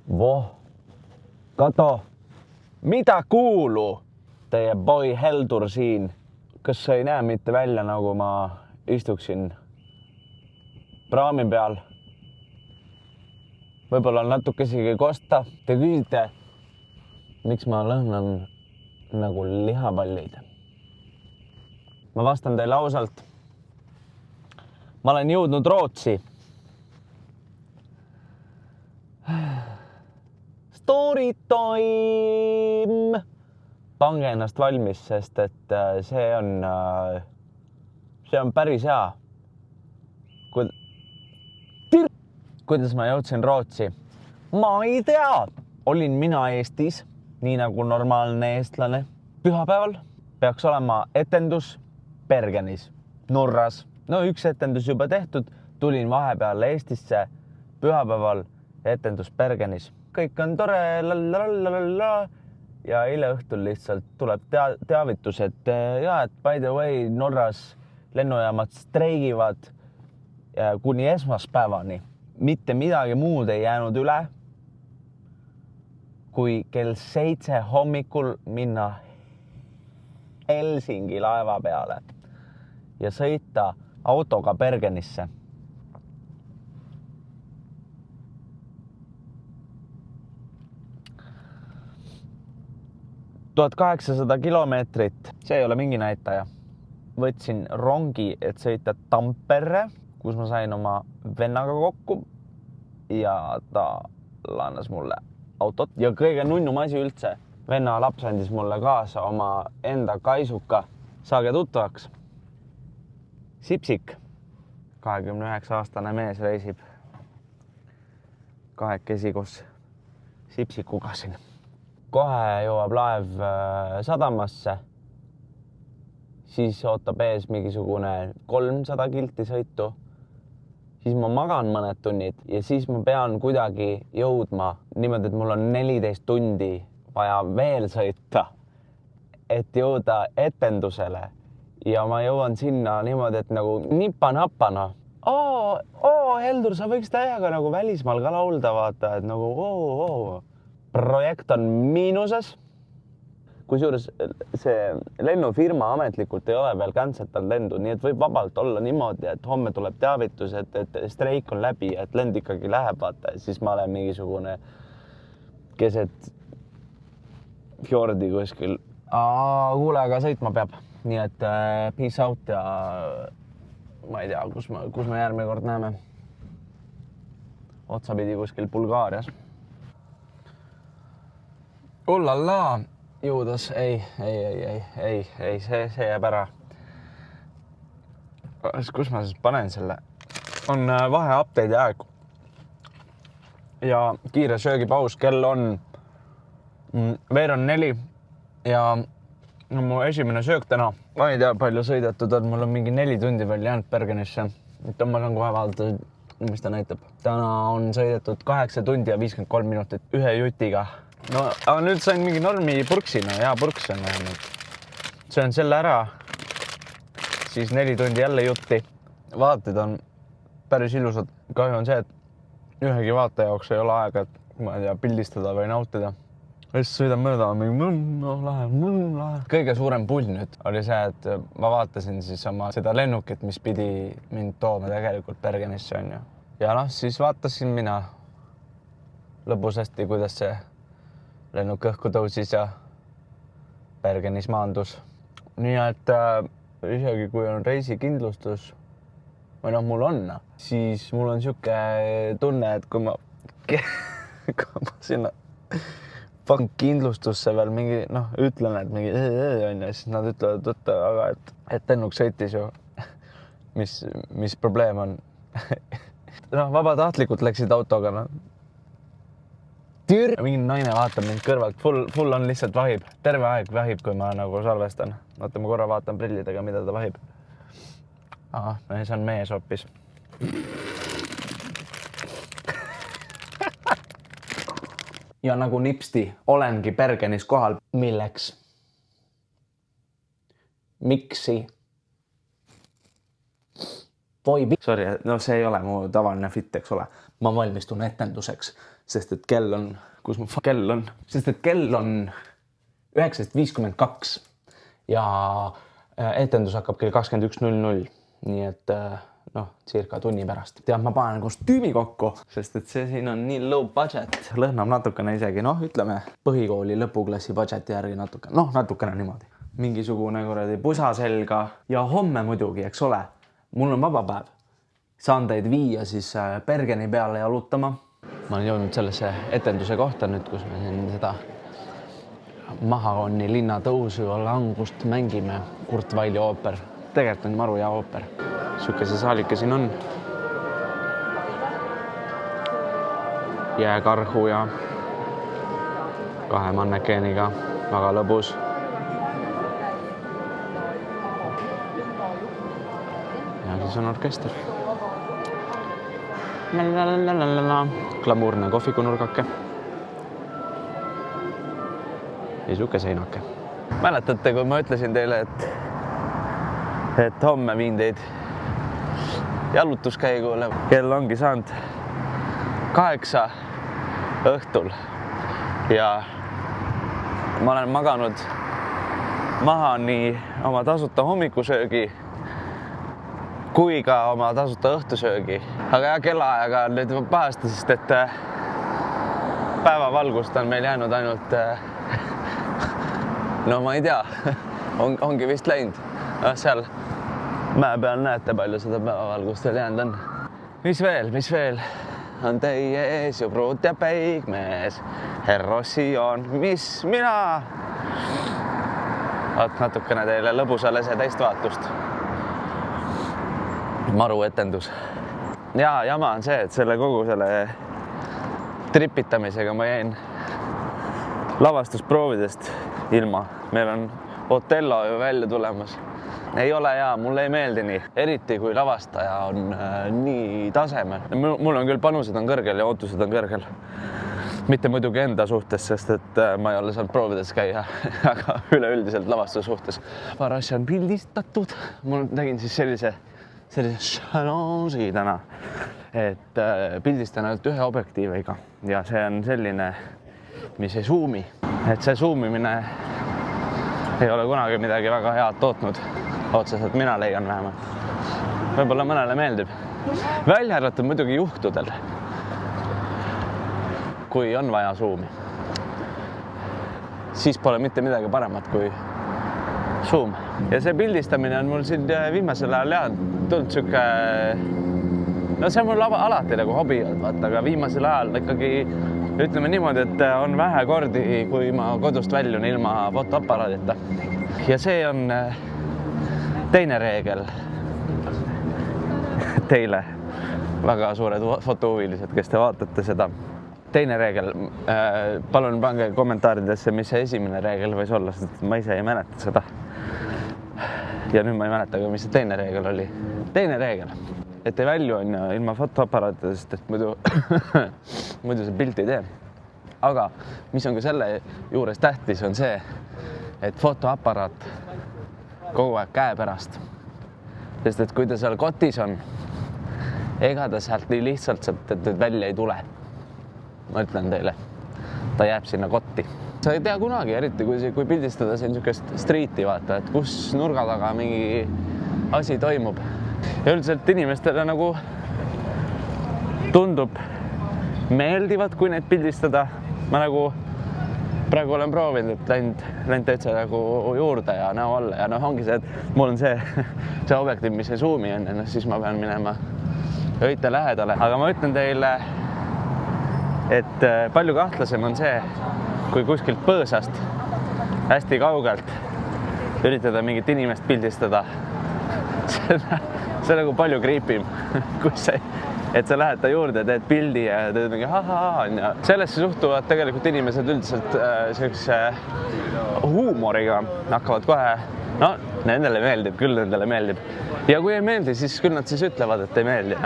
Voh, kato, mida kuulu? Teie boy Heldur siin. Kas sa ei näe mitte välja, nagu ma istuksin praami peal? Võib-olla on natuke isegi kosta. Te küsite, miks ma lõhnan nagu lihapallid? Ma vastan teile ausalt. Ma olen jõudnud Rootsi. Story time! Pange ennast valmis, sest et see on päris hea. Kuidas ma jõudsin Rootsi? Ma ei tea. Olin mina Eestis, nii nagu normaalne eestlane. Pühapäeval peaks olema etendus Bergenis, Norras. No üks etendus juba tehtud. Tulin vahepeal Eestisse pühapäeval etendus Bergenis. Kõik on tore, ja eile õhtul lihtsalt tuleb teavitus, et by the way, Norras lennujaamad streigivad kuni esmaspäevani. Mitte midagi muud ei jäänud üle, kui kell 7 hommikul minna Helsingi laeva peale ja sõita autoga Bergenisse. 1800 kilomeetrit, see ei ole mingi näitaja. Võtsin rongi, et sõita Tamperre, kus ma sain oma vennaga kokku ja ta laenas mulle autot. Ja kõige nunnum asi üldse, venna laps andis mulle kaasa oma enda kaisuka. Saage tuttavaks. Sipsik, 29-aastane mees reisib kahekesi koos Sipsikuga siin. Kohe jõuab laev sadamasse, siis ootab ees mingisugune 300 kilti sõitu, siis ma magan mõned tunnid ja siis ma pean kuidagi jõudma niimoodi, et mul on 14 tundi vaja veel sõita, et jõuda etendusele ja ma jõuan sinna niimoodi, et nagu nipa-napana. Heldur, sa võiks täiega nagu välismaal ka laulda, vaata, et nagu projekt on miinuses. Kusjuures see lennufirma ametlikult ei ole veel canceltanud lendu, nii et võib vabalt olla niimoodi, et homme tuleb teavitus, et streik on läbi, et lend ikkagi läheb, vaata, siis ma olen mingisugune keset fjordi kuskil. Kuule, aga sõitma peab, nii et peace out ja ma ei tea, kus me järgmine kord näeme. Otsapidi kuskil Bulgaarias. Ullala, jõudas, ei, see jääb ära. Kus ma siis panen selle? On vaheapteedi aeg ja kiire söögipaus, kell on veerand 4 ja mu esimene söök täna. Ma ei tea, palju sõidetud on, mul on mingi 4 tundi veel jäänud Bergenisse. Ma saan kohe vaadata, mis ta näitab. Täna on sõidetud 8 tundi ja 53 minutit ühe jutiga. No, aga nüüd sain mingi normi purksina, hea purks on vähemalt. Söön selle ära, siis 4 tundi jälle jutti. Vaated on päris ilusad. Kahju on see, et ühegi vaataja jaoks ei ole aega, et ma ei tea, pildistada või nautida. Siis sõidan mööda, lahe. Kõige suurem pull nüüd oli see, et ma vaatasin siis oma seda lennukit, mis pidi mind tooma tegelikult Bergenisse on ju. Ja siis vaatasin mina lõbusasti, kuidas see lennuk õhku tõusis ja Bergenis maandus. Nii et isegi kui on reisikindlustus, või mul on, siis mul on siuke tunne, et kui ma sinna kindlustusse veel mingi, ütlen, et mingi on ja siis nad ütlevad, aga et lennuk sõitis ju, mis probleem on. Vabatahtlikult läksid autoga, Mingi naine vaatab mind kõrvalt, full on lihtsalt vahib. Terve aeg vahib, kui ma nagu salvestan. Oota, ma korra vaatan prillidega, mida ta vahib. See on mees hoopis. Ja nagu nipsti, olengi Bergenis kohal. Milleks? Miksi? Sorry, see ei ole mu tavaline fit, eks ole. ma valmistun etenduseks, sest et kell on, kus mu kell on, sest et kell on 19:52 ja etendus hakkab kell 21:00. Nii et noh, circa tunni pärast. Tead, ma panen kostüümi kokku, sest et see siin on nii low budget. Lõhnab natukene isegi, noh, ütleme põhikooli lõpuklassi budgeti järgi natuke, noh, natukene niimoodi. Mingisugune kuradi pusa selga ja homme muidugi, eks ole, mul on vaba päev. Saan teid viia siis Bergeni peale jalutama. Ma olen jõudnud sellesse etenduse kohta nüüd, kus me siin seda Mahagoni linna tõusu ja langust mängime. Kurt Vaili ooper. Tegelikult on maru hea ooper. Sükese saalike siin on. Jääkarhu ja 2 mannekeeniga. Väga lõbus. Ja siis on orkester. Glamuurne kohvikunurgake. Ja suke seinake. Mäletate, kui ma ütlesin teile, et homme viin teid jalutuskäigule. Kell ongi saanud 8 õhtul ja ma olen maganud maha nii oma tasuta hommikusöögi kui ka oma tasuta õhtusöögi. Aga jah, kellaajaga on nüüd pahasti, sest et päevavalgust on meil jäänud ainult, no ma ei tea, ongi vist läinud. Seal mäe peal näete palju seda päevavalgust veel jäänud on. Mis veel on teie ees ju pruut ja peigmees, Herrosion, mis mina? Vaat natukene teile lõbusale see teist vaatust. Maru etendus. Ja jama on see, et kogu selle tripitamisega ma jäin lavastusproovidest ilma. Meil on Otello ju välja tulemas. Ei ole hea, mulle ei meeldi nii. Eriti kui lavastaja on nii tasemel. Mul on küll panused on kõrgel ja ootused on kõrgel. Mitte muidugi enda suhtes, sest et ma ei ole saanud proovides käia, aga üleüldiselt lavastuse suhtes. Paar asja on pildistatud. Mul tegin siis sellise challenge'i täna, et pildistan ainult ühe objektiiviga ja see on selline, mis ei zoom'i. Et see zoomimine ei ole kunagi midagi väga head tootnud. Otseselt mina leian vähemalt. Võib-olla mõnele meeldib. Välja arvatud muidugi juhtudel, kui on vaja zoom'i. Siis pole mitte midagi paremat kui zoom. Ja see pildistamine on mul siin viimasel ajal tulnud siuke... No see on mul alati nagu hobi olnud, vaata, aga viimasel ajal ikkagi ütleme niimoodi, et on vähe kordi, kui ma kodust väljun ilma fotoaparaadita. Ja see on teine reegel teile, väga suured fotohuvilised, kes te vaatate seda. Teine reegel, palun pange kommentaaridesse, mis see esimene reegel võis olla, sest ma ise ei mäleta seda. Ja nüüd ma ei mäleta, mis see teine reegel oli. Teine reegel, et ei välju on ilma fotoaparaatidest, et muidu see pilt ei tee. Aga mis on ka selle juures tähtis, on see, et fotoaparaat kogu aeg käe pärast. Sest et kui ta seal kotis on, ega ta sealt nii lihtsalt sealt välja ei tule. Ma ütlen teile, ta jääb sinna kotti. Sa ei tea kunagi, eriti kui pildistada siin niisugust streeti, vaata, et kus nurga taga mingi asi toimub. Ja üldiselt inimestele nagu tundub meeldivad, kui neid pildistada. Ma nagu praegu olen proovinud, et läinud täitsa nagu juurde ja näo alla ja ongi see, et mul on see objektiiv, mis ei zoom'i on, siis ma pean minema õite lähedale. Aga ma ütlen teile, et palju kahtlasem on see, kui kuskilt põõsast hästi kaugelt üritada mingit inimest pildistada. See on nagu palju kriipim, et sa lähed ta juurde, teed pildi ja teed mingi on ja sellesse suhtuvad tegelikult inimesed üldiselt sellise huumoriga hakkavad kohe, no nendele meeldib, küll nendele meeldib. Ja kui ei meeldi, siis küll nad siis ütlevad, et ei meeldi.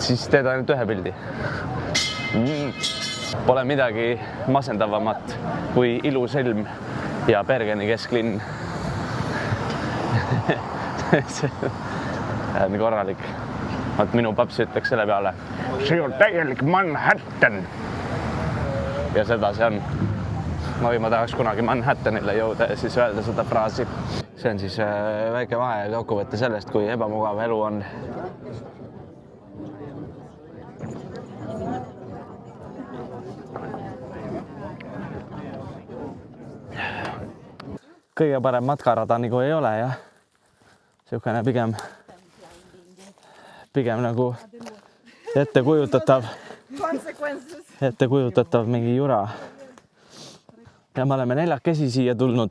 Siis teed ainult ühe pildi. Pole midagi masendavamat kui ilus ilm ja Bergeni kesklinn. See on korralik. Vaat minu paps ütleks selle peale, see on täielik Manhattan. Ja seda see on. Ma tahaks kunagi Manhattanile jõuda ja siis öelda seda fraasi. See on siis väike vahe kokkuvõtte sellest, kui ebamugav elu on. Kõige parem matkarada nagu ei ole ja siukene pigem nagu ettekujutatav mingi jura. Ja me oleme 4 siia tulnud.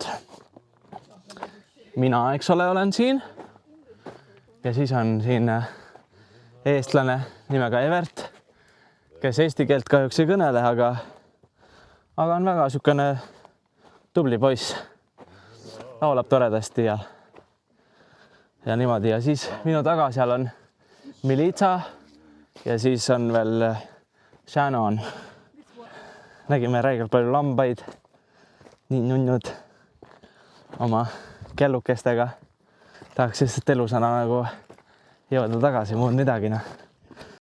Mina, eks ole, olen siin. Ja siis on siin eestlane nimega Evert, kes eesti keelt kahjuks ei kõnele, aga on väga siukene tubli poiss. Laulab toredasti ja niimoodi. Ja siis minu taga seal on Militsa ja siis on veel Shannon. Nägime räigelt palju lambaid, nii nunnud oma kellukestega. Tahaks lihtsalt elusana nagu jõuda tagasi, muud midagi.